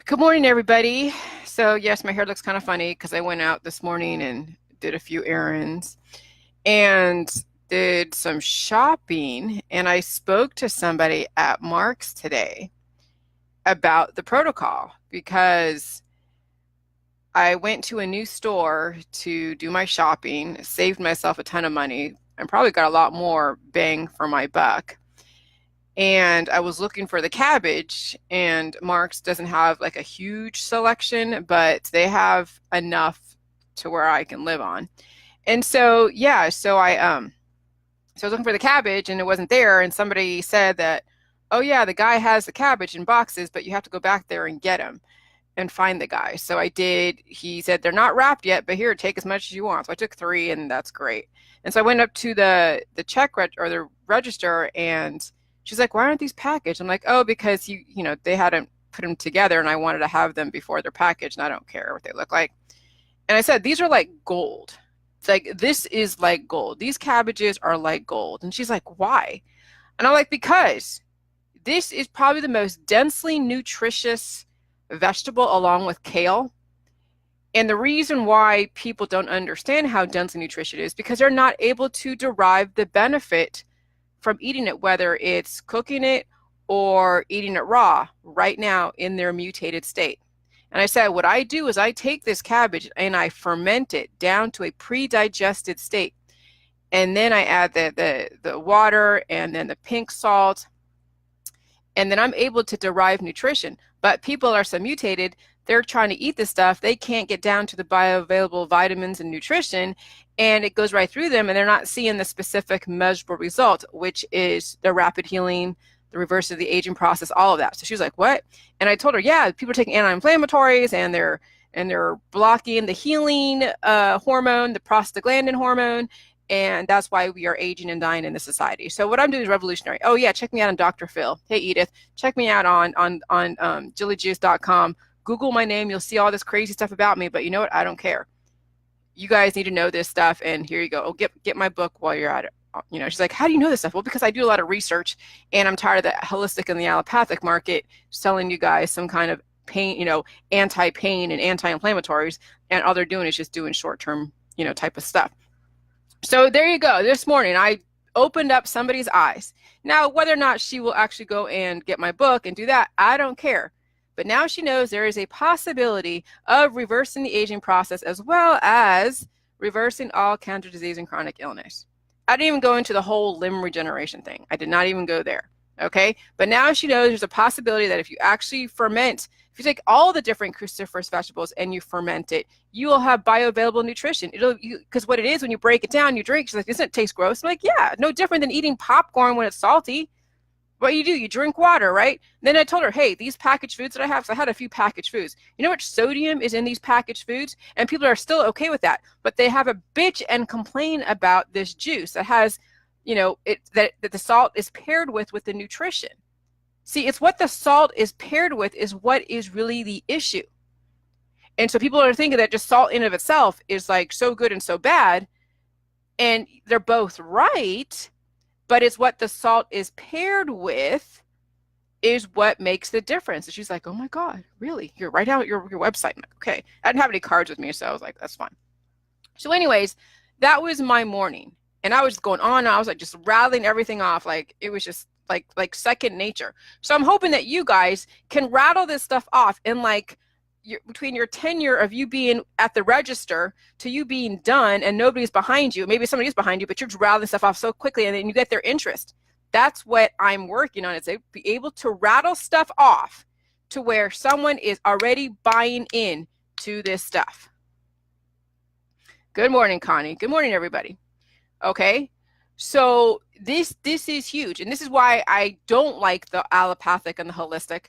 Good morning, everybody. So, yes, my hair looks kind of funny because I went out this morning and did a few errands and did some shopping. And I spoke to somebody at Mark's today about the protocol because I went to a new store to do my shopping, saved myself a ton of money, and probably got a lot more bang for my buck. And I was looking for the cabbage, and Mark's doesn't have like a huge selection, but they have enough to where I can live on. And so yeah, so I was looking for the cabbage and it wasn't there, and somebody said that, oh yeah, the guy has the cabbage in boxes, but you have to go back there and get them and find the guy. So I did. He said they're not wrapped yet, but here, take as much as you want. So I took three, and that's great. And so I went up to the or the register, and she's like, "Why aren't these packaged?" I'm like, "Oh, because they hadn't put them together, and I wanted to have them before they're packaged, and I don't care what they look like." And I said, "These are like gold. It's like this is like gold. These cabbages are like gold." And she's like, "Why?" And I'm like, "Because this is probably the most densely nutritious vegetable along with kale. And the reason why people don't understand how densely nutritious it is because they're not able to derive the benefit from eating it, whether it's cooking it or eating it raw right now in their mutated state." And I said, what I do is I take this cabbage and I ferment it down to a pre-digested state. And then I add the water and then the pink salt, and then I'm able to derive nutrition. But people are so mutated, they're trying to eat this stuff, they can't get down to the bioavailable vitamins and nutrition, and it goes right through them, and they're not seeing the specific measurable result, which is the rapid healing, the reverse of the aging process, all of that. So she was like, "What?" And I told her, yeah, people are taking anti-inflammatories, and they're blocking the healing hormone, the prostaglandin hormone, and that's why we are aging and dying in this society. So what I'm doing is revolutionary. Oh yeah, check me out on Dr. Phil. Hey Edith, check me out on jillyjuice.com. Google my name, you'll see all this crazy stuff about me. But you know what? I don't care. You guys need to know this stuff, and here you go. Oh, get my book while you're at it. She's like, "How do you know this stuff?" Well, because I do a lot of research, and I'm tired of the holistic and the allopathic market selling you guys some kind of pain, anti-pain and anti-inflammatories, and all they're doing is just doing short-term, type of stuff. So there you go. This morning, I opened up somebody's eyes. Now, whether or not she will actually go and get my book and do that, I don't care. But now she knows there is a possibility of reversing the aging process as well as reversing all cancer disease and chronic illness. I didn't even go into the whole limb regeneration thing. I did not even go there. Okay. But now she knows there's a possibility that if you actually ferment, if you take all the different cruciferous vegetables and you ferment it, you will have bioavailable nutrition. Because what it is when you break it down, you drink. She's like, "Doesn't it taste gross?" I'm like, "Yeah, no different than eating popcorn when it's salty." What you do, you drink water, right? And then I told her, hey, these packaged foods that I have, so I had a few packaged foods. You know what sodium is in these packaged foods? And people are still okay with that. But they have a bitch and complain about this juice that has, that the salt is paired with the nutrition. See, it's what the salt is paired with is what is really the issue. And so people are thinking that just salt in of itself is like so good and so bad. And they're both right, but it's what the salt is paired with is what makes the difference. And she's like, "Oh my God, really? You're right out your website." I'm like, okay. I didn't have any cards with me, so I was like, that's fine. So anyways, that was my morning. And I was going on, and I was like just rattling everything off. Like it was just like second nature. So I'm hoping that you guys can rattle this stuff off in like between your tenure of you being at the register to you being done and nobody's behind you. Maybe somebody is behind you, but you're just rattling stuff off so quickly, and then you get their interest. That's what I'm working on, is to be able to rattle stuff off to where someone is already buying in to this stuff. Good morning, Connie. Good morning, everybody. Okay. So this is huge. And this is why I don't like the allopathic and the holistic,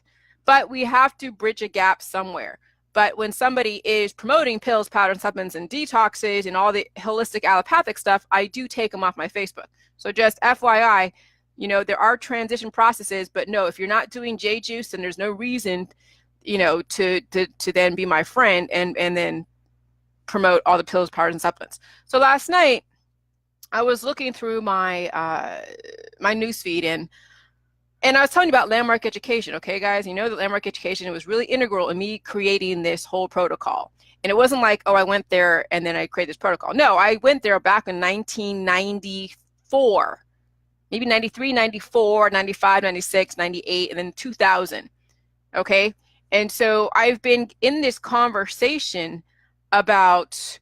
but we have to bridge a gap somewhere. But when somebody is promoting pills, powders, supplements, and detoxes and all the holistic allopathic stuff, I do take them off my Facebook. So just FYI, there are transition processes, but no, if you're not doing J Juice, then there's no reason, to then be my friend and then promote all the pills, powders, and supplements. So last night, I was looking through my my newsfeed, and And I was telling you about landmark education, okay, guys? You know that landmark education was really integral in me creating this whole protocol. And it wasn't like, oh, I went there and then I created this protocol. No, I went there back in 1994, maybe 93, 94, 95, 96, 98, and then 2000, okay? And so I've been in this conversation about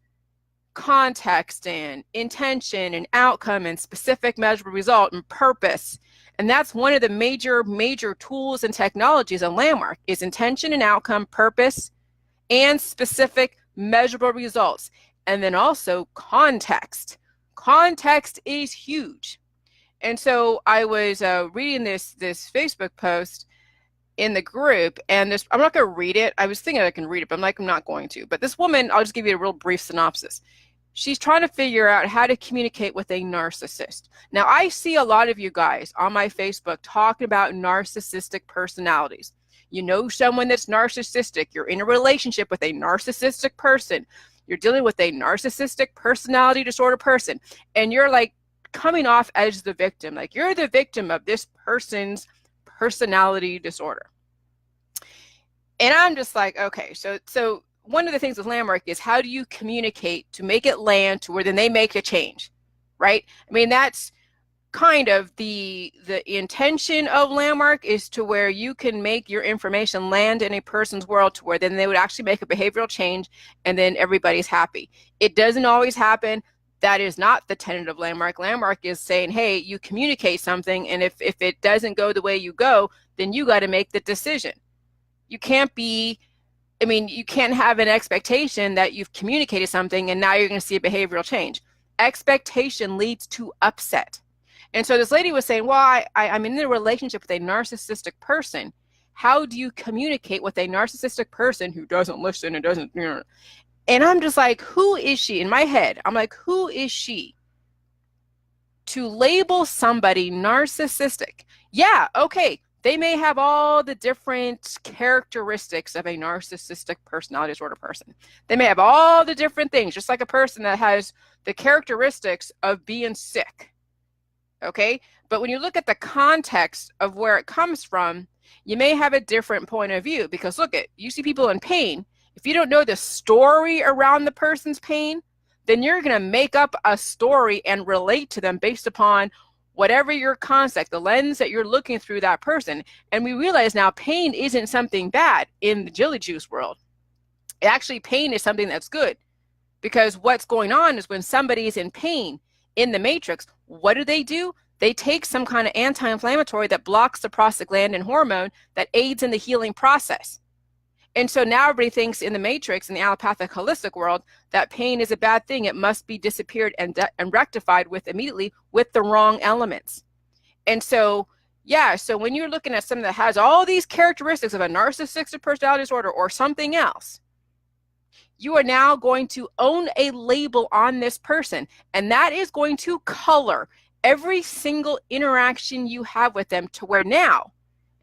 context and intention and outcome and specific measurable result and purpose. And that's one of the major tools and technologies on Landmark is intention and outcome, purpose, and specific measurable results. And then also context. Context is huge. And so I was reading this Facebook post in the group, and this, I'm not going to read it. I was thinking I can read it, but I'm like, I'm not going to. But this woman, I'll just give you a real brief synopsis. She's trying to figure out how to communicate with a narcissist. Now, I see a lot of you guys on my Facebook talking about narcissistic personalities. You know someone that's narcissistic. You're in a relationship with a narcissistic person. You're dealing with a narcissistic personality disorder person. And you're like coming off as the victim. Like you're the victim of this person's personality disorder. And I'm just like, okay, so one of the things with Landmark is how do you communicate to make it land to where then they make a change, right? I mean, that's kind of the intention of Landmark is to where you can make your information land in a person's world to where then they would actually make a behavioral change and then everybody's happy. It doesn't always happen. That is not the tenet of Landmark. Landmark is saying, hey, you communicate something, and if it doesn't go the way you go, then you got to make the decision. You can't be, I mean, you can't have an expectation that you've communicated something and now you're going to see a behavioral change. Expectation leads to upset. And so this lady was saying, well, I'm in a relationship with a narcissistic person. How do you communicate with a narcissistic person who doesn't listen and doesn't, you know? And I'm just like, who is she? In my head, I'm like, who is she to label somebody narcissistic? Yeah, okay. They may have all the different characteristics of a narcissistic personality disorder person. They may have all the different things, just like a person that has the characteristics of being sick. Okay? But when you look at the context of where it comes from, you may have a different point of view because look at, you see people in pain. If you don't know the story around the person's pain, then you're going to make up a story and relate to them based upon whatever your context, the lens that you're looking through that person. And we realize now pain isn't something bad in the Jilly Juice world. Actually, pain is something that's good because what's going on is when somebody is in pain in the matrix, what do? They take some kind of anti-inflammatory that blocks the prostaglandin hormone that aids in the healing process. And so now everybody thinks in the matrix, in the allopathic holistic world, that pain is a bad thing. It must be disappeared and rectified with immediately with the wrong elements. And so, yeah, so when you're looking at something that has all these characteristics of a narcissistic personality disorder or something else, you are now going to own a label on this person. And that is going to color every single interaction you have with them to where now,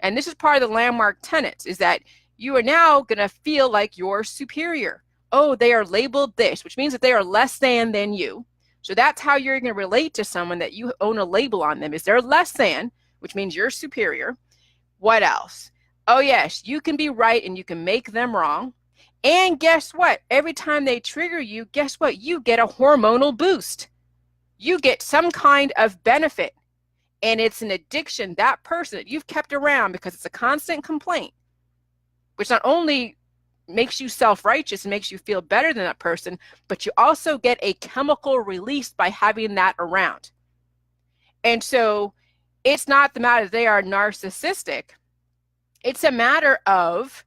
and this is part of the Landmark tenets, is that you are now going to feel like you're superior. Oh, they are labeled this, which means that they are less than you. So that's how you're going to relate to someone that you own a label on them, is they're less than, which means you're superior. What else? Oh, yes, you can be right and you can make them wrong. And guess what? Every time they trigger you, guess what? You get a hormonal boost. You get some kind of benefit. And it's an addiction, that person that you've kept around because it's a constant complaint, which not only makes you self-righteous and makes you feel better than that person, but you also get a chemical release by having that around. And so it's not the matter that they are narcissistic. It's a matter of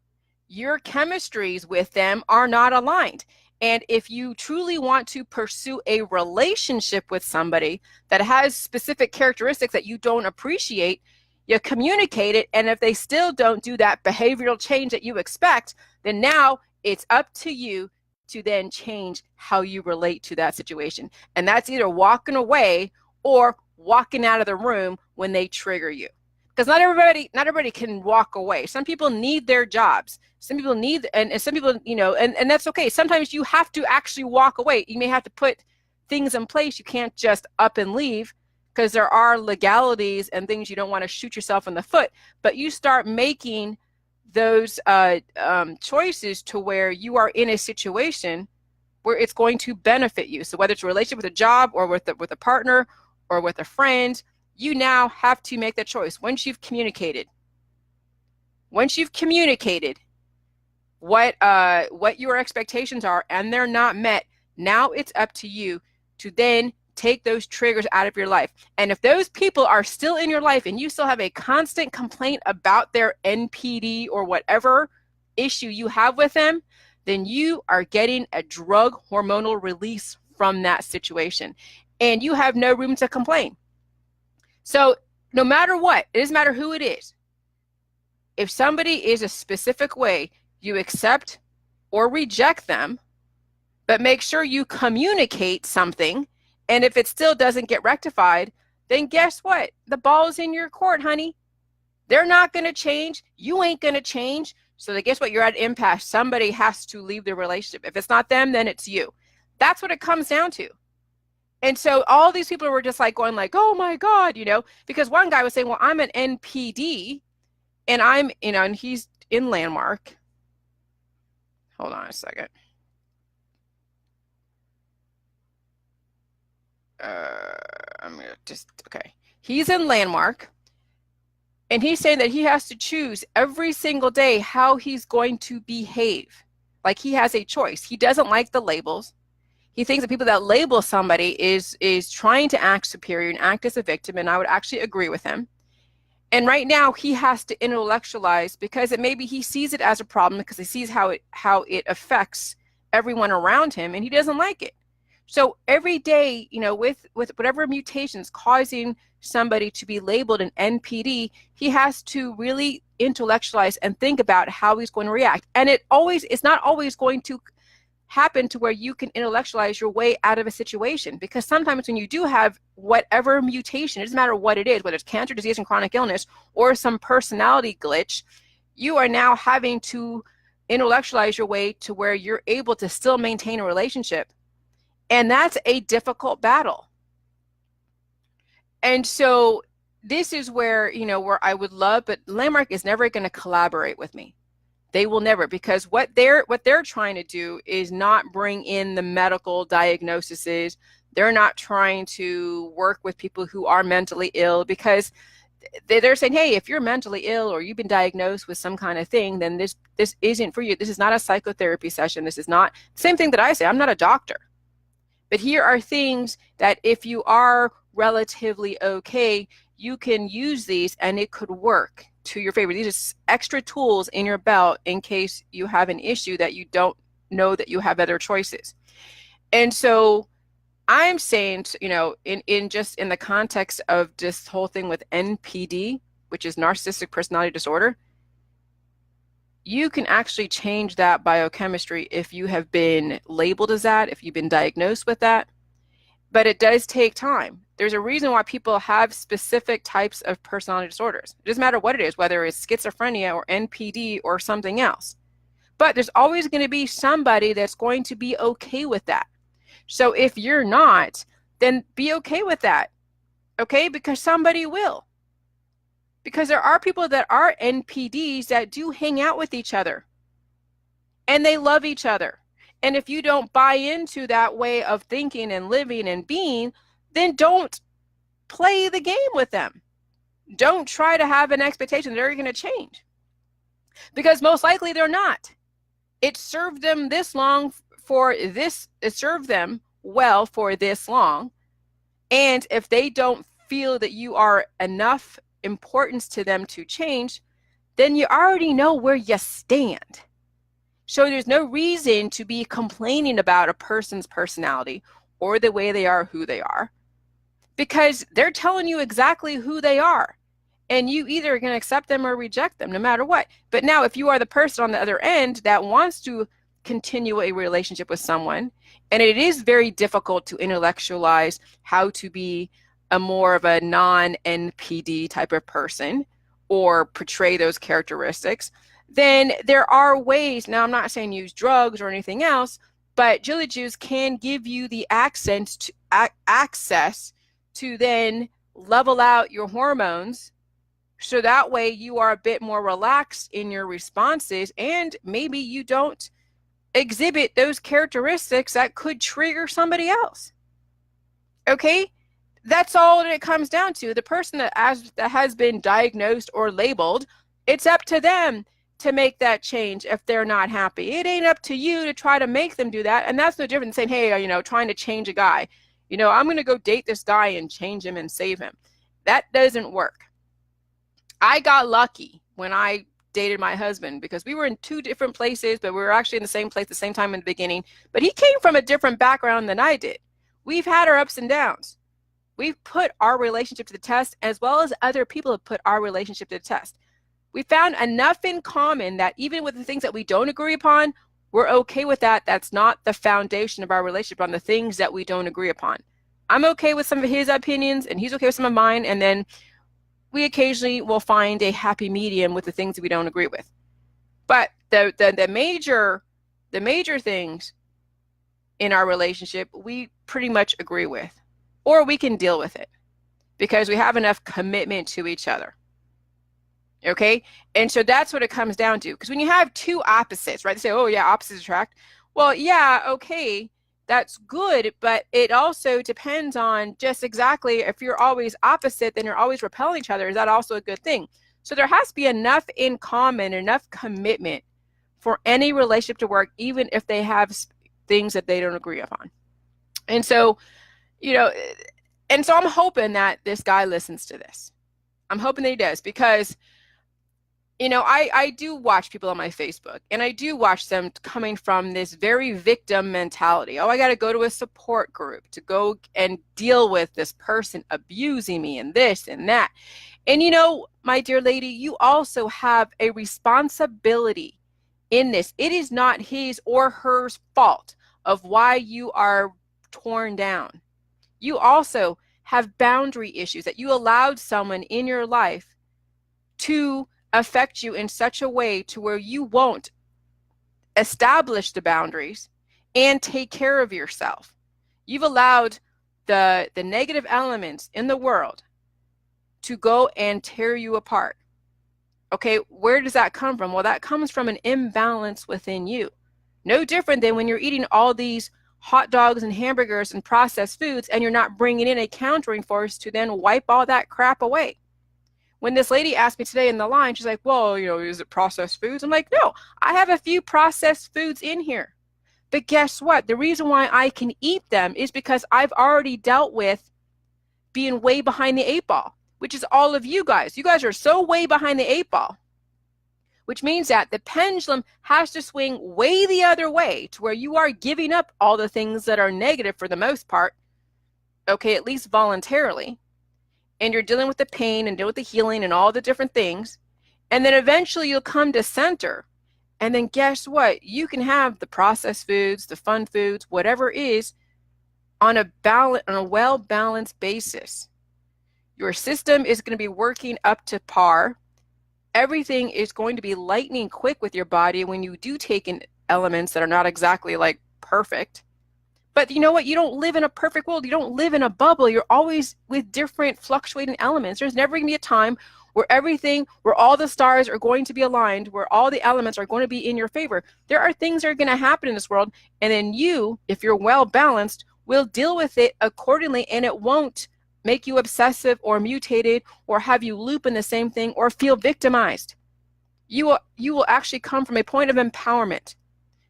your chemistries with them are not aligned. And if you truly want to pursue a relationship with somebody that has specific characteristics that you don't appreciate, you communicate it, and if they still don't do that behavioral change that you expect, then now it's up to you to then change how you relate to that situation. And that's either walking away or walking out of the room when they trigger you. Because not everybody can walk away. Some people need their jobs. Some people need, and some people, you know, and that's okay. Sometimes you have to actually walk away. You may have to put things in place. You can't just up and leave. because there are legalities and things you don't want to shoot yourself in the foot, but you start making those choices to where you are in a situation where it's going to benefit you. So whether it's a relationship with a job or with a partner or with a friend, you now have to make that choice. Once you've communicated what your expectations are and they're not met, now it's up to you to then take those triggers out of your life. And if those people are still in your life and you still have a constant complaint about their NPD or whatever issue you have with them, then you are getting a drug hormonal release from that situation. And you have no room to complain. So no matter what, it doesn't matter who it is. If somebody is a specific way, you accept or reject them, but make sure you communicate something. And if it still doesn't get rectified, then guess what? The ball's in your court, honey. They're not going to change. You ain't going to change. So then guess what? You're at impasse. Somebody has to leave the relationship. If it's not them, then it's you. That's what it comes down to. And so all these people were just like going like, oh my God, because one guy was saying, well, I'm an NPD and I'm, and he's in Landmark. Hold on a second. I'm gonna okay. He's in Landmark, and he's saying that he has to choose every single day how he's going to behave. Like he has a choice. He doesn't like the labels. He thinks that people that label somebody is trying to act superior and act as a victim, and I would actually agree with him. And right now he has to intellectualize because maybe he sees it as a problem because he sees how it affects everyone around him, and he doesn't like it. So every day, with whatever mutations causing somebody to be labeled an NPD, he has to really intellectualize and think about how he's going to react. And it's not always going to happen to where you can intellectualize your way out of a situation, because sometimes when you do have whatever mutation, it doesn't matter what it is, whether it's cancer, disease, and chronic illness, or some personality glitch, you are now having to intellectualize your way to where you're able to still maintain a relationship. And that's a difficult battle. And so this is where, where I would love, but Landmark is never going to collaborate with me. They will never, because what they're trying to do is not bring in the medical diagnoses. They're not trying to work with people who are mentally ill, because they're saying, hey, if you're mentally ill or you've been diagnosed with some kind of thing, then this isn't for you. This is not a psychotherapy session. This is not the same thing that I say. I'm not a doctor. But here are things that if you are relatively okay, you can use these and it could work to your favor. These are extra tools in your belt in case you have an issue that you don't know that you have other choices. And so I'm saying, in the context of this whole thing with NPD, which is narcissistic personality disorder, you can actually change that biochemistry if you have been labeled as that, if you've been diagnosed with that. But it does take time. There's a reason why people have specific types of personality disorders. It doesn't matter what it is, whether it's schizophrenia or NPD or something else. But there's always going to be somebody that's going to be okay with that. So if you're not, then be okay with that, okay? Because somebody will. Because there are people that are NPDs that do hang out with each other and they love each other. And if you don't buy into that way of thinking and living and being, then don't play the game with them. Don't try to have an expectation they're going to change, because most likely they're not. It served them this long for this, it served them well for this long. And if they don't feel that you are enough importance to them to change, then you already know where you stand. So there's no reason to be complaining about a person's personality or the way they are, who they are, because they're telling you exactly who they are. And you either are going to accept them or reject them, no matter what. But now, if you are the person on the other end that wants to continue a relationship with someone, and it is very difficult to intellectualize how to be a more of a non-NPD type of person or portray those characteristics, then there are ways. Now, I'm not saying use drugs or anything else, but Jilly Juice can give you the access to then level out your hormones so that way you are a bit more relaxed in your responses, and maybe you don't exhibit those characteristics that could trigger somebody else. Okay? That's all that it comes down to. The person that has been diagnosed or labeled, it's up to them to make that change if they're not happy. It ain't up to you to try to make them do that. And that's no different than saying, hey, trying to change a guy. I'm going to go date this guy and change him and save him. That doesn't work. I got lucky when I dated my husband because we were in two different places, but we were actually in the same place at the same time in the beginning. But he came from a different background than I did. We've had our ups and downs. We've put our relationship to the test, as well as other people have put our relationship to the test. We found enough in common that even with the things that we don't agree upon, we're okay with that. That's not the foundation of our relationship on the things that we don't agree upon. I'm okay with some of his opinions, and he's okay with some of mine, and then we occasionally will find a happy medium with the things that we don't agree with. But the major things in our relationship, we pretty much agree with, or we can deal with it because we have enough commitment to each other. Okay? And so that's what it comes down to. Because when you have two opposites, right? They say, oh yeah, opposites attract. Well, yeah, okay, that's good, but it also depends on just exactly if you're always opposite, then you're always repelling each other. Is that also a good thing? So there has to be enough in common, enough commitment for any relationship to work, even if they have things that they don't agree upon. And so, I'm hoping that this guy listens to this. I'm hoping that he does because, I do watch people on my Facebook, and I do watch them coming from this very victim mentality. Oh, I got to go to a support group to go and deal with this person abusing me and this and that. And my dear lady, you also have a responsibility in this. It is not his or her fault of why you are torn down. You also have boundary issues that you allowed someone in your life to affect you in such a way to where you won't establish the boundaries and take care of yourself. You've allowed the negative elements in the world to go and tear you apart. Okay, where does that come from? Well, that comes from an imbalance within you. No different than when you're eating all these hot dogs and hamburgers and processed foods and you're not bringing in a countering force to then wipe all that crap away. When this lady asked me today in the line, she's like, well, is it processed foods? I'm like, no, I have a few processed foods in here. But guess what? The reason why I can eat them is because I've already dealt with being way behind the eight ball, which is all of you guys. You guys are so way behind the eight ball, which means that the pendulum has to swing way the other way to where you are giving up all the things that are negative for the most part, okay, at least voluntarily. And you're dealing with the pain and dealing with the healing and all the different things. And then eventually you'll come to center. And then guess what? You can have the processed foods, the fun foods, whatever it is, on a well-balanced basis. Your system is going to be working up to par. Everything is going to be lightning quick with your body when you do take in elements that are not exactly like perfect. But you know what? You don't live in a perfect world. You don't live in a bubble. You're always with different fluctuating elements. There's never going to be a time where all the stars are going to be aligned, where all the elements are going to be in your favor. There are things that are going to happen in this world. And then you, if you're well balanced, will deal with it accordingly. And it won't make you obsessive or mutated or have you loop in the same thing or feel victimized. You will actually come from a point of empowerment,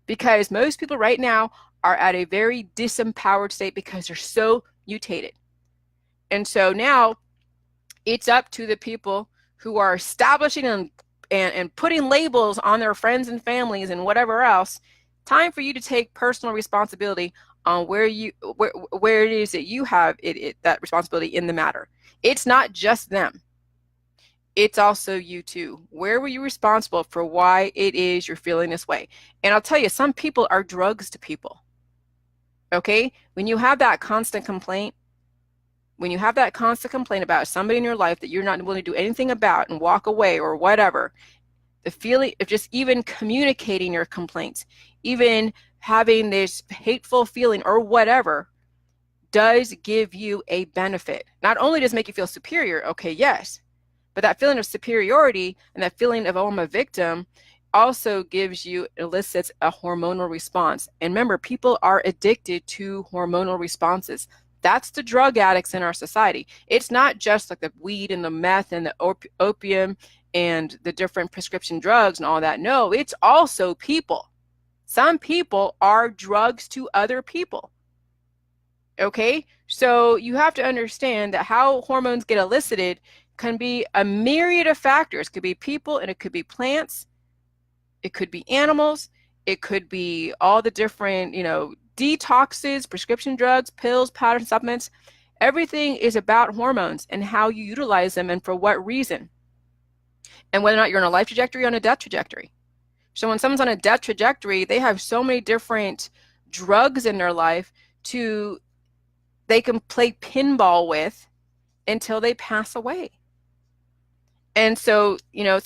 because most people right now are at a very disempowered state because they're so mutated. And so now it's up to the people who are establishing and putting labels on their friends and families and whatever else. Time for you to take personal responsibility on where it is that you have that responsibility in the matter. It's not just them. It's also you too. Where were you responsible for why it is you're feeling this way? And I'll tell you, some people are drugs to people. Okay? When you have that constant complaint, about somebody in your life that you're not willing to do anything about and walk away or whatever, the feeling of just even communicating your complaints, even having this hateful feeling or whatever, does give you a benefit. Not only does it make you feel superior, okay, yes, but that feeling of superiority and that feeling of, oh, I'm a victim, also elicits a hormonal response. And remember, people are addicted to hormonal responses. That's the drug addicts in our society. It's not just like the weed and the meth and the opium and the different prescription drugs and all that. No, it's also people. Some people are drugs to other people. Okay, so you have to understand that how hormones get elicited can be a myriad of factors. It could be people, and it could be plants, it could be animals, it could be all the different, detoxes, prescription drugs, pills, powders, supplements. Everything is about hormones and how you utilize them and for what reason, and whether or not you're on a life trajectory or on a death trajectory. So when someone's on a death trajectory, they have so many different drugs in their life they can play pinball with until they pass away. And so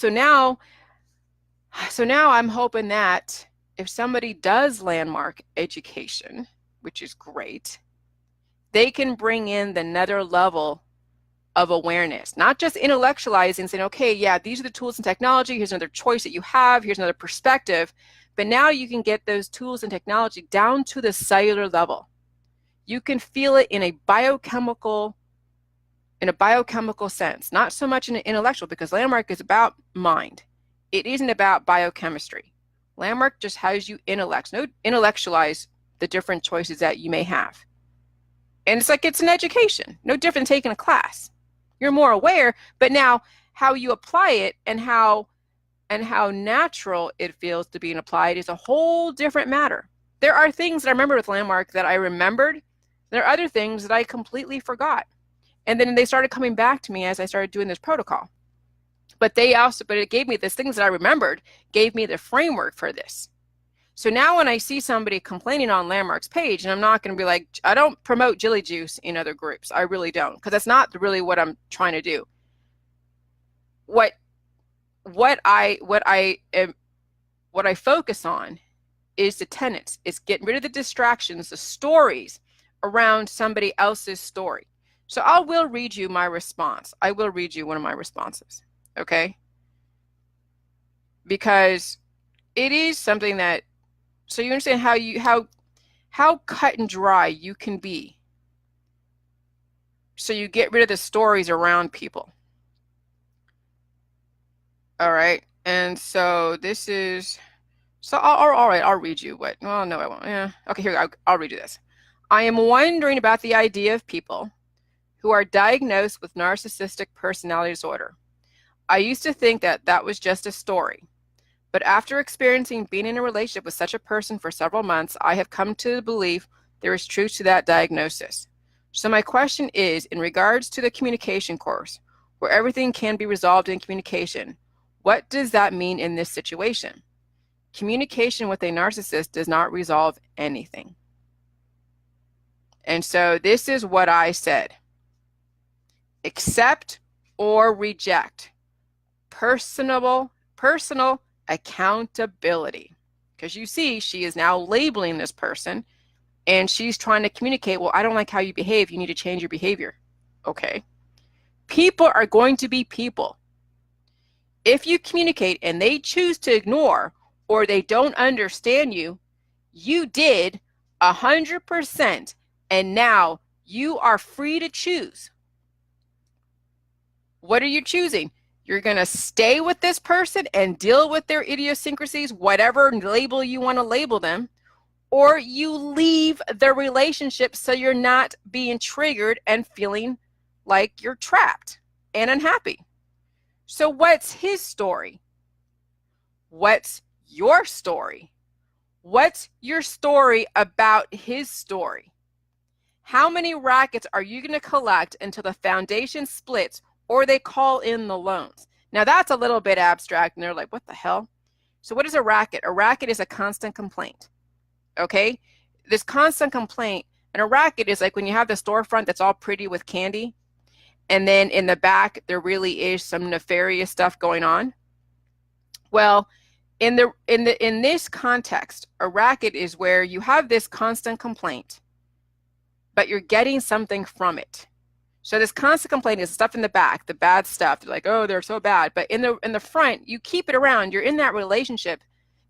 now I'm hoping that if somebody does landmark education, which is great, they can bring in the nether level of awareness, not just intellectualizing, saying, okay, yeah, these are the tools and technology, here's another choice that you have, here's another perspective, but now you can get those tools and technology down to the cellular level. You can feel it in a biochemical sense, not so much in an intellectual, because Landmark is about mind. It isn't about biochemistry. Landmark just has you intellectualize the different choices that you may have. And it's like it's an education, no different than taking a class. You're more aware, but now how you apply it and how natural it feels to be applied is a whole different matter. There are things that I remember with Landmark that I remembered. There are other things that I completely forgot. And then they started coming back to me as I started doing this protocol. But it gave me these things that I remembered, gave me the framework for this. So now when I see somebody complaining on Landmark's page, and I'm not going to be like, I don't promote Jilly Juice in other groups. I really don't, because that's not really what I'm trying to do. What I focus on is the tenets. It's getting rid of the distractions, the stories around somebody else's story. So I will read you my response. I will read you one of my responses, okay? Because it is something that, so you understand how cut and dry you can be. So you get rid of the stories around people. All right, and so this is, so all right, I'll read you what, well, no, I won't. Yeah, okay, here, I'll read you this. I am wondering about the idea of people who are diagnosed with narcissistic personality disorder. I used to think that that was just a story, but after experiencing being in a relationship with such a person for several months, I have come to the belief there is truth to that diagnosis. So my question is, in regards to the communication course, where everything can be resolved in communication, what does that mean in this situation? Communication with a narcissist does not resolve anything. And so this is what I said. Accept or reject. Personal accountability. Because you see, she is now labeling this person and she's trying to communicate, well, I don't like how you behave. You need to change your behavior. Okay. People are going to be people. If you communicate and they choose to ignore or they don't understand you, you did 100%, and now you are free to choose. What are you choosing? You're going to stay with this person and deal with their idiosyncrasies, whatever label you want to label them, or you leave the relationship so you're not being triggered and feeling like you're trapped and unhappy. So what's his story? What's your story? What's your story about his story? How many rackets are you going to collect until the foundation splits or they call in the loans? Now that's a little bit abstract and they're like, what the hell? So what is a racket? A racket is a constant complaint. Okay? This constant complaint, and a racket is like when you have the storefront that's all pretty with candy, and then in the back there really is some nefarious stuff going on. Well, in this context, a racket is where you have this constant complaint, but you're getting something from it. So this constant complaining is stuff in the back, the bad stuff. They're like, oh, they're so bad. But in the front, you keep it around. You're in that relationship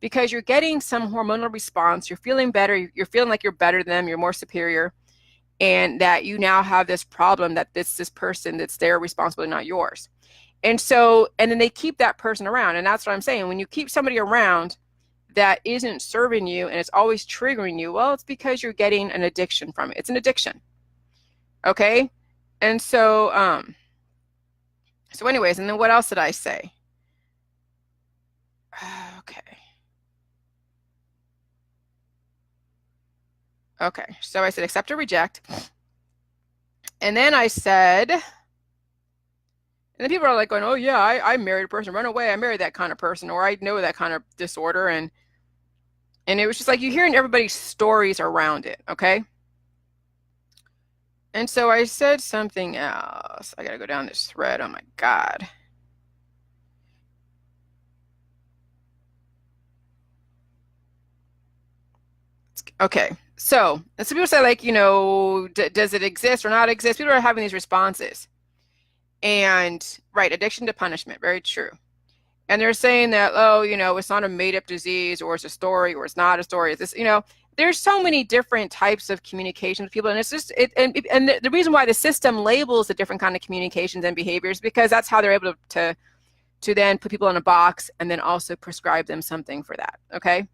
because you're getting some hormonal response. You're feeling better. You're feeling like you're better than them. You're more superior. And that you now have this problem that this person that's their responsibility, not yours. And so, and then they keep that person around. And that's what I'm saying. When you keep somebody around that isn't serving you and it's always triggering you, well, it's because you're getting an addiction from it. It's an addiction. Okay? And so, so anyways, and then what else did I say? Okay. Okay, so I said accept or reject. And then I said, and then people are like going, oh yeah, I married a person, run away, I married that kind of person, or I know that kind of disorder. And it was just like you're hearing everybody's stories around it, okay? And so I said something else. I gotta go down this thread, oh my God. Okay, so and some people say like, you know, does it exist or not exist? People are having these responses. And right, addiction to punishment, very true. And they're saying that, oh, you know, it's not a made-up disease, or it's a story, or it's not a story. It's this, you know, there's so many different types of communication with people, and it's just and the reason why the system labels the different kind of communications and behaviors, because that's how they're able to then put people in a box and then also prescribe them something for that. Okay.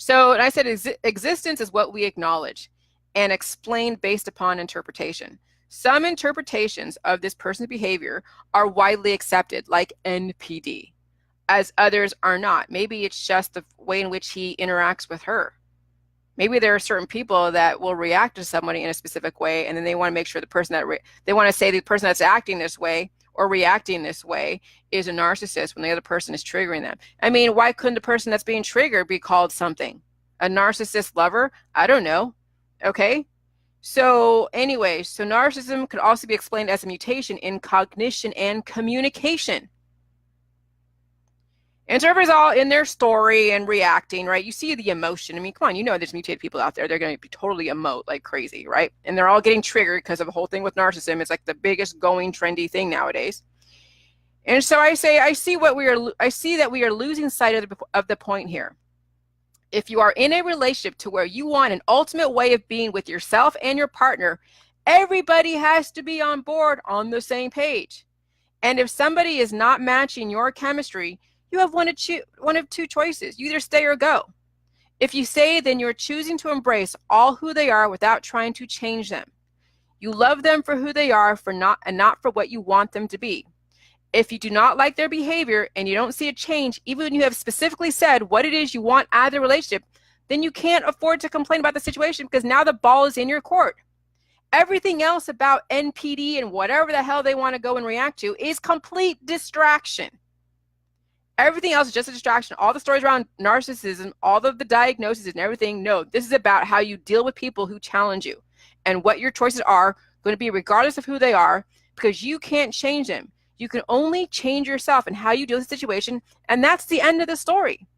So, and I said existence is what we acknowledge and explain based upon interpretation. Some interpretations of this person's behavior are widely accepted, like NPD, as others are not. Maybe it's just the way in which he interacts with her. Maybe there are certain people that will react to somebody in a specific way, and then they want to make sure the person that they want to say the person that's acting this way or reacting this way is a narcissist when the other person is triggering them. I mean, why couldn't the person that's being triggered be called something? A narcissist lover? I don't know. Okay. So anyway, so narcissism could also be explained as a mutation in cognition and communication. And so everybody's all in their story and reacting, right? You see the emotion. I mean, come on, you know there's mutated people out there. They're going to be totally emote like crazy, right? And they're all getting triggered because of the whole thing with narcissism. It's like the biggest going trendy thing nowadays. And so I say, I see that we are losing sight of the point here. If you are in a relationship to where you want an ultimate way of being with yourself and your partner, everybody has to be on board on the same page. And if somebody is not matching your chemistry, you have one of two choices. You either stay or go. If you stay, then you're choosing to embrace all who they are without trying to change them. You love them for who they are, not for what you want them to be. If you do not like their behavior and you don't see a change, even when you have specifically said what it is you want out of the relationship, then you can't afford to complain about the situation, because now the ball is in your court. Everything else about NPD and whatever the hell they want to go and react to is complete distraction. Everything else is just a distraction. All the stories around narcissism, all of the diagnoses and everything, no, this is about how you deal with people who challenge you and what your choices are going to be regardless of who they are, because you can't change them. You can only change yourself and how you deal with the situation, and that's the end of the story.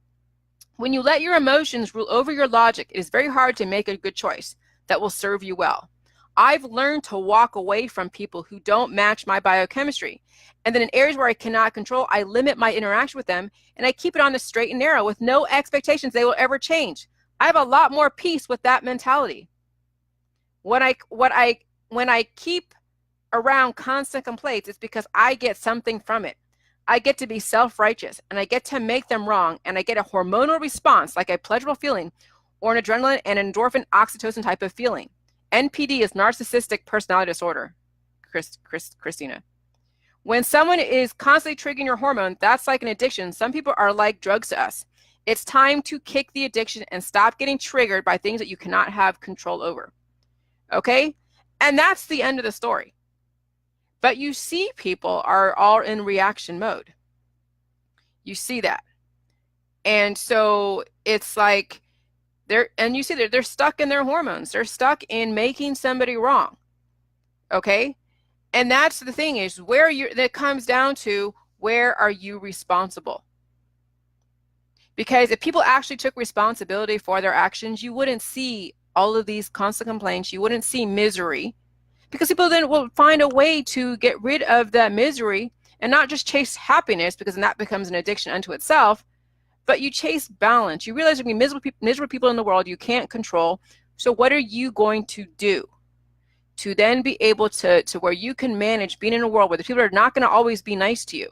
When you let your emotions rule over your logic, it is very hard to make a good choice that will serve you well. I've learned to walk away from people who don't match my biochemistry. And then in areas where I cannot control, I limit my interaction with them, and I keep it on the straight and narrow with no expectations they will ever change. I have a lot more peace with that mentality. When I keep around constant complaints, it's because I get something from it. I get to be self-righteous, and I get to make them wrong, and I get a hormonal response like a pleasurable feeling or an adrenaline and endorphin oxytocin type of feeling. NPD is narcissistic personality disorder, Christina. When someone is constantly triggering your hormone, that's like an addiction. Some people are like drugs to us. It's time to kick the addiction and stop getting triggered by things that you cannot have control over. Okay? And that's the end of the story. But you see people are all in reaction mode. You see that. And so it's like they're stuck in their hormones. They're stuck in making somebody wrong. Okay? And that's the thing, is that comes down to, where are you responsible? Because if people actually took responsibility for their actions, you wouldn't see all of these constant complaints. You wouldn't see misery, because people then will find a way to get rid of that misery and not just chase happiness, because then that becomes an addiction unto itself, but you chase balance. You realize there can be miserable people in the world you can't control. So what are you going to do to then be able to where you can manage being in a world where the people are not going to always be nice to you?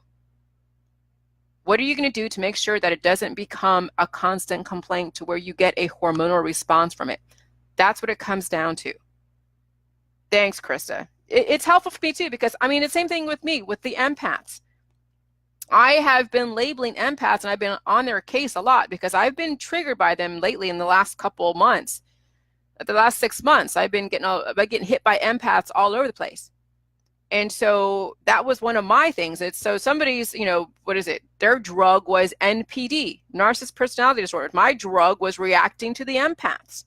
What are you going to do to make sure that it doesn't become a constant complaint to where you get a hormonal response from it? That's what it comes down to. Thanks, Krista. It's helpful for me too, because I mean, the same thing with me, with the empaths. I have been labeling empaths, and I've been on their case a lot because I've been triggered by them lately in the last couple months. The last 6 months, I've been getting hit by empaths all over the place. And so that was one of my things. It's so somebody's, what is it? Their drug was NPD, narcissistic personality disorder. My drug was reacting to the empaths.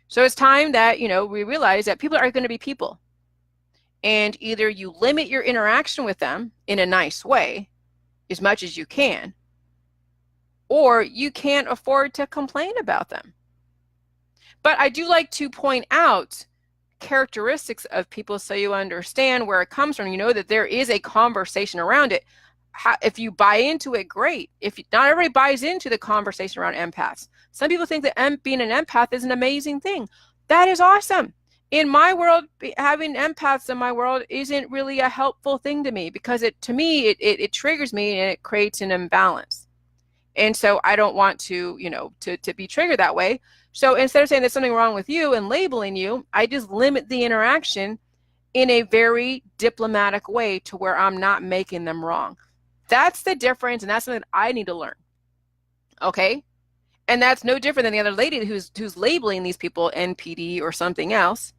So it's time that, we realize that people are going to be people. And either you limit your interaction with them in a nice way as much as you can, or you can't afford to complain about them. But I do like to point out characteristics of people so you understand where it comes from. You know that there is a conversation around it. If you buy into it, great. Not everybody buys into the conversation around empaths. Some people think that being an empath is an amazing thing. That is awesome. In my world, having empaths in my world isn't really a helpful thing to me, because it triggers me and it creates an imbalance. And so I don't want to, to be triggered that way. So instead of saying there's something wrong with you and labeling you, I just limit the interaction in a very diplomatic way to where I'm not making them wrong. That's the difference, and that's something that I need to learn. Okay? And that's no different than the other lady who's labeling these people NPD or something else.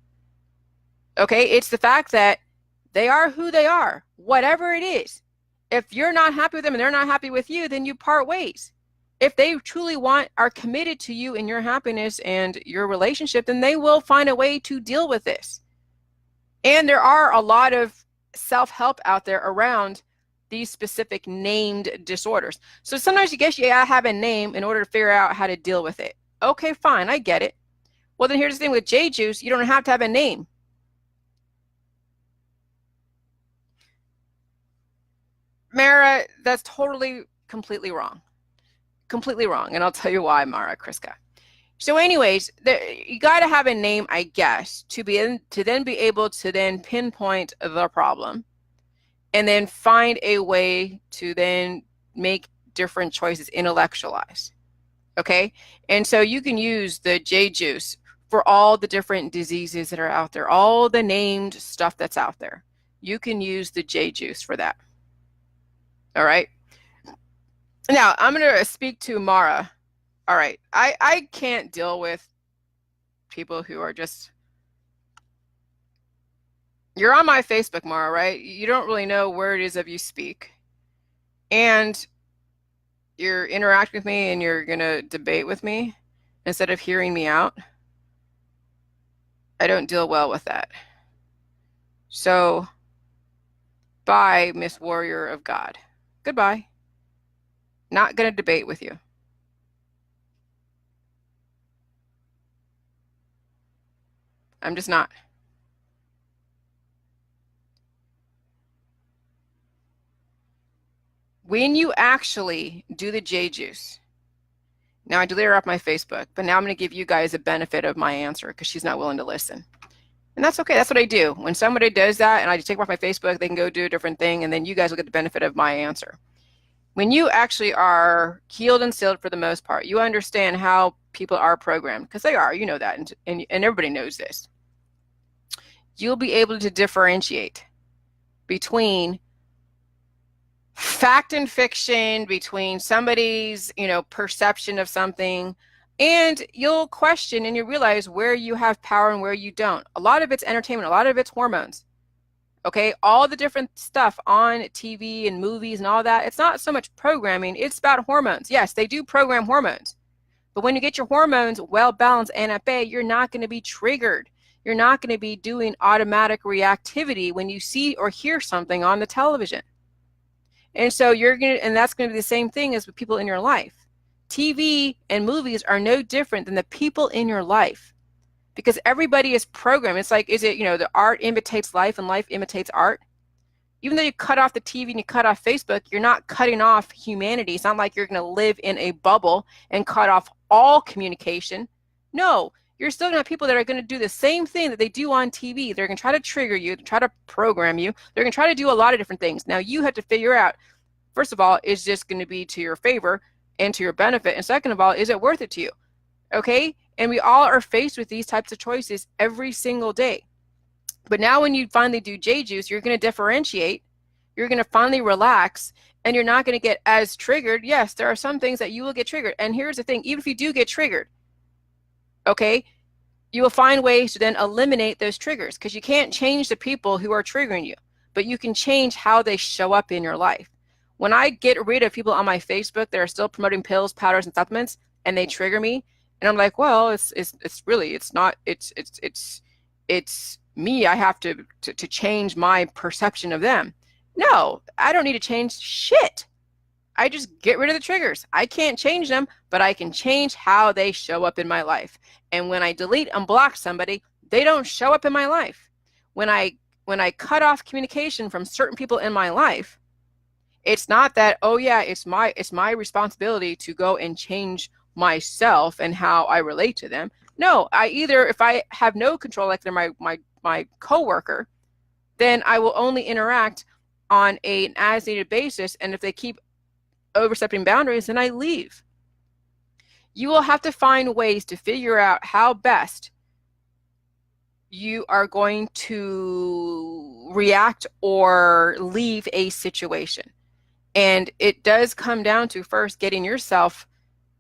Okay? It's the fact that they are who they are, whatever it is. If you're not happy with them and they're not happy with you, then you part ways. If they truly are committed to you and your happiness and your relationship, then they will find a way to deal with this. And there are a lot of self-help out there around these specific named disorders. So sometimes you gotta have a name in order to figure out how to deal with it. Okay, fine, I get it. Well, then here's the thing with J-Juice, you don't have to have a name. Mara, that's completely wrong. Completely wrong. And I'll tell you why, Mara Kriska. So anyways, you got to have a name, I guess, to then be able to then pinpoint the problem and then find a way to then make different choices, intellectualize. Okay? And so you can use the J-Juice for all the different diseases that are out there, all the named stuff that's out there. You can use the J-Juice for that. All right? Now, I'm going to speak to Mara. All right. I can't deal with people who are just... You're on my Facebook, Mara, right? You don't really know where it is of you speak. And you're interacting with me and you're going to debate with me instead of hearing me out. I don't deal well with that. So, bye, Miss Warrior of God. Goodbye. Not going to debate with you. I'm just not. When you actually do the J-Juice, now I delete her off my Facebook, but now I'm going to give you guys a benefit of my answer because she's not willing to listen. And that's okay. That's what I do. When somebody does that and I just take them off my Facebook, they can go do a different thing, and then you guys will get the benefit of my answer. When you actually are healed and sealed for the most part, you understand how people are programmed, because they are, you know that, and everybody knows this. You'll be able to differentiate between fact and fiction, between somebody's, perception of something, and you'll question and you realize where you have power and where you don't. A lot of it's entertainment, a lot of it's hormones. Okay, all the different stuff on TV and movies and all that, it's not so much programming, it's about hormones. Yes, they do program hormones. But when you get your hormones well balanced and at bay, you're not going to be triggered. You're not going to be doing automatic reactivity when you see or hear something on the television. And so that's going to be the same thing as with people in your life. TV and movies are no different than the people in your life. because everybody is programmed. It's like, is it, the art imitates life and life imitates art? Even though you cut off the TV and you cut off Facebook, you're not cutting off humanity. It's not like you're going to live in a bubble and cut off all communication. No, you're still going to have people that are going to do the same thing that they do on TV. They're going to try to trigger you, try to program you. They're going to try to do a lot of different things. Now, you have to figure out, first of all, is this going to be to your favor and to your benefit? And second of all, is it worth it to you? Okay? And we all are faced with these types of choices every single day. But now when you finally do J-Juice, you're going to differentiate, you're going to finally relax, and you're not going to get as triggered. Yes, there are some things that you will get triggered. And here's the thing, even if you do get triggered, okay, you will find ways to then eliminate those triggers, because you can't change the people who are triggering you, but you can change how they show up in your life. When I get rid of people on my Facebook that are still promoting pills, powders, and supplements, and they trigger me, and I'm like, well, it's me. I have to change my perception of them. No, I don't need to change shit. I just get rid of the triggers. I can't change them, but I can change how they show up in my life. And when I delete and block somebody, they don't show up in my life. When I cut off communication from certain people in my life, it's not that, oh yeah, it's my responsibility to go and change myself and how I relate to them. No, if I have no control, like they're my coworker, then I will only interact on an as needed basis. And if they keep overstepping boundaries, then I leave. You will have to find ways to figure out how best you are going to react or leave a situation. And it does come down to first getting yourself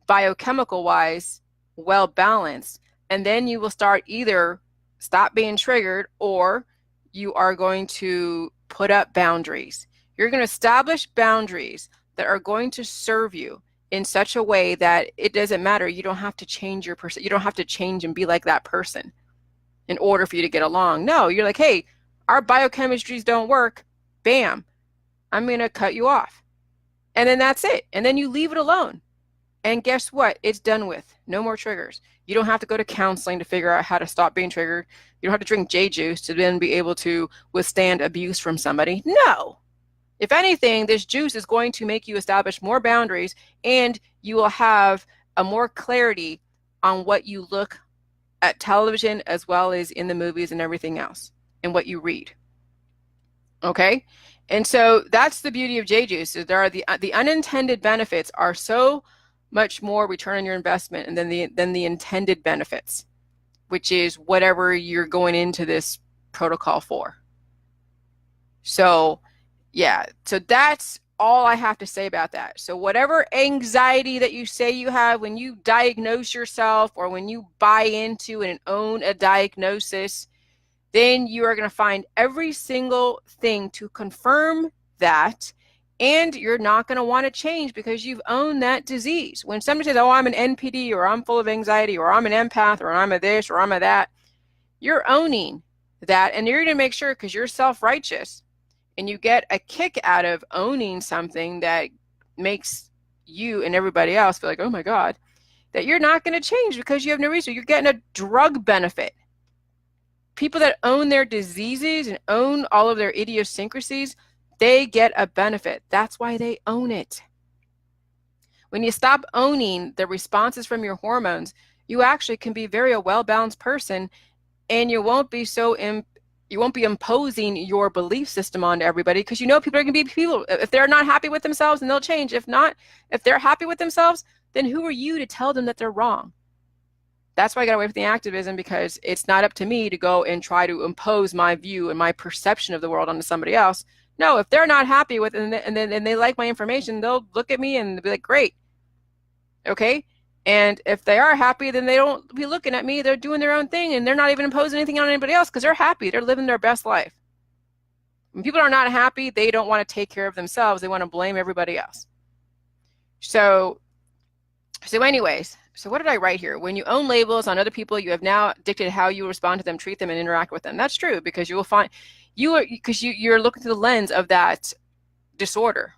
biochemical wise well balanced, and then you will start either stop being triggered, or you are going to put up boundaries. You're going to establish boundaries that are going to serve you in such a way that it doesn't matter. You don't have to change your person. You don't have to change and be like that person in order for you to get along. No, you're like, hey, our biochemistries don't work. Bam, I'm going to cut you off. And then that's it. And then you leave it alone. And guess what? It's done with. No more triggers. You don't have to go to counseling to figure out how to stop being triggered. You don't have to drink J-Juice to then be able to withstand abuse from somebody. No. If anything, this juice is going to make you establish more boundaries, and you will have a more clarity on what you look at television as well as in the movies and everything else, and what you read. Okay? And so that's the beauty of J-Juice. So there are the unintended benefits are so much more return on your investment and than the intended benefits, which is whatever you're going into this protocol for. So yeah, so that's all I have to say about that. So whatever anxiety that you say you have when you diagnose yourself, or when you buy into and own a diagnosis, then you are going to find every single thing to confirm that. And you're not going to want to change because you've owned that disease. When somebody says, oh, I'm an NPD, or I'm full of anxiety, or I'm an empath, or I'm a this, or I'm a that, you're owning that. And you're going to make sure, because you're self-righteous and you get a kick out of owning something that makes you and everybody else feel like, oh my God, that you're not going to change because you have no reason. You're getting a drug benefit. People that own their diseases and own all of their idiosyncrasies, they get a benefit. That's why they own it. When you stop owning the responses from your hormones, you actually can be very a well-balanced person, and you won't be imposing your belief system onto everybody, because you know people are going to be people. If they're not happy with themselves, then they'll change. If they're happy with themselves, then who are you to tell them that they're wrong? That's why I got away from the activism, because it's not up to me to go and try to impose my view and my perception of the world onto somebody else. No, if they're not happy with it and they like my information, they'll look at me and be like, great. Okay? And if they are happy, then they don't be looking at me. They're doing their own thing, and they're not even imposing anything on anybody else because they're happy. They're living their best life. When people are not happy, they don't want to take care of themselves. They want to blame everybody else. So anyways, so what did I write here? When you own labels on other people, you have now dictated how you respond to them, treat them, and interact with them. That's true, because you will find you're looking through the lens of that disorder.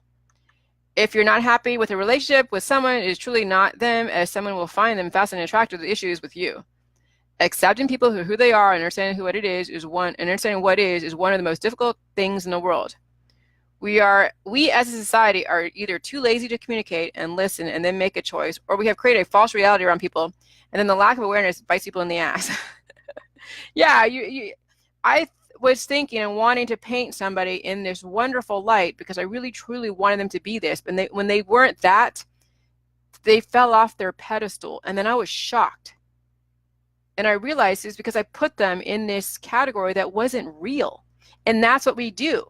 If you're not happy with a relationship with someone, it is truly not them, as someone will find them fascinating and attractive. The issue is with you. Accepting people who they are and understanding who what it is one, and understanding what is one of the most difficult things in the world. We as a society are either too lazy to communicate and listen and then make a choice, or we have created a false reality around people, and then the lack of awareness bites people in the ass. Yeah, I was thinking and wanting to paint somebody in this wonderful light because I really truly wanted them to be this, but when they weren't that, they fell off their pedestal, and then I was shocked. And I realized it's because I put them in this category that wasn't real. And that's what we do.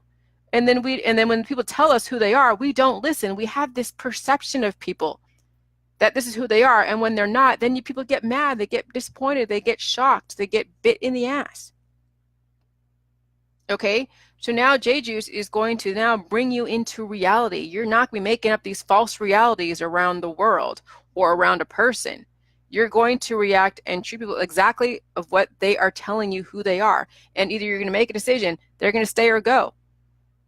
And then when people tell us who they are, we don't listen. We have this perception of people that this is who they are. And when they're not, then people get mad, they get disappointed, they get shocked, they get bit in the ass. Okay, so now J-Juice is going to now bring you into reality. You're not going to be making up these false realities around the world or around a person. You're going to react and treat people exactly of what they are telling you who they are. And either you're going to make a decision, they're going to stay or go.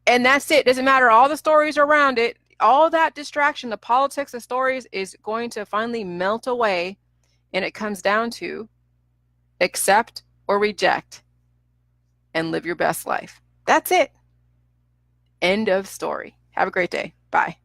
And that's it. Doesn't matter all the stories around it. All that distraction, the politics, the stories is going to finally melt away. And it comes down to accept or reject and live your best life. That's it. End of story. Have a great day. Bye.